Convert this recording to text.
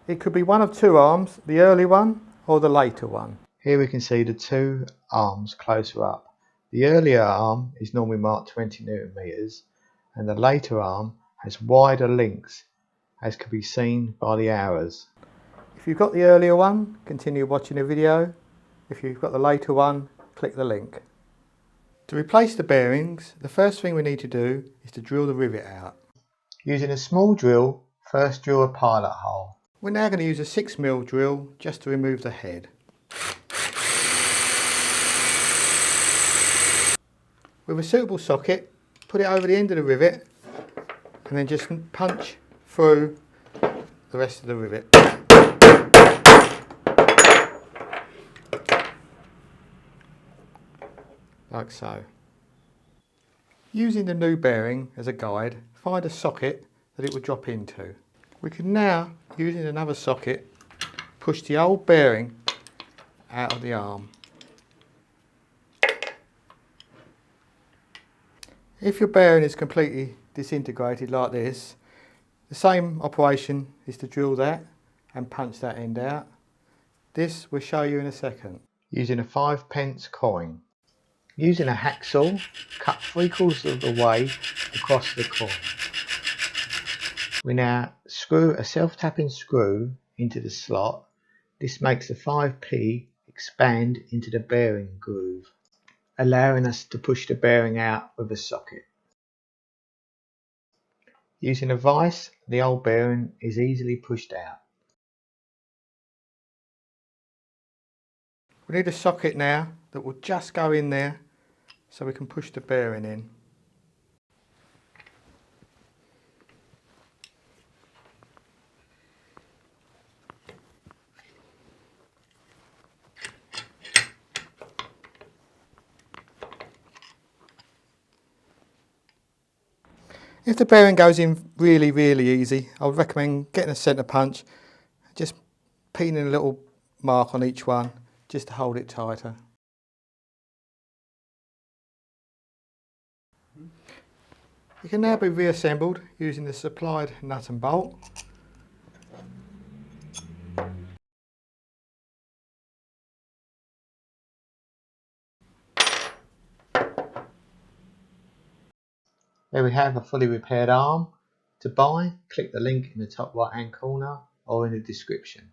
It could be one of two arms, the early one or the later one. Here we can see the two arms closer up. The earlier arm is normally marked 20 Newton meters and the later arm has wider links, as can be seen by the arrows. If you've got the earlier one, continue watching the video. If you've got the later one, click the link. To replace the bearings, the first thing we need to do is to drill the rivet out. Using a small drill, first drill a pilot hole. We're now going to use a 6mm drill just to remove the head. With a suitable socket, put it over the end of the rivet and then just punch through the rest of the rivet. Like so. Using the new bearing as a guide, find a socket that it will drop into. We can now, using another socket, push the old bearing out of the arm. If your bearing is completely disintegrated like this, the same operation is to drill that and punch that end out. This we'll show you in a second. Using a 5p coin. Using a hacksaw, cut 3/4 of the way across the coin. We now screw a self-tapping screw into the slot. This makes the 5p expand into the bearing groove, allowing us to push the bearing out with a socket. Using a vise, the old bearing is easily pushed out. We need a socket now that will just go in there so we can push the bearing in. If the bearing goes in really easy, I would recommend getting a centre punch, just pinning a little mark on each one just to hold it tighter. It can now be reassembled using the supplied nut and bolt. There we have a fully repaired arm. To buy, click the link in the top right hand corner or in the description.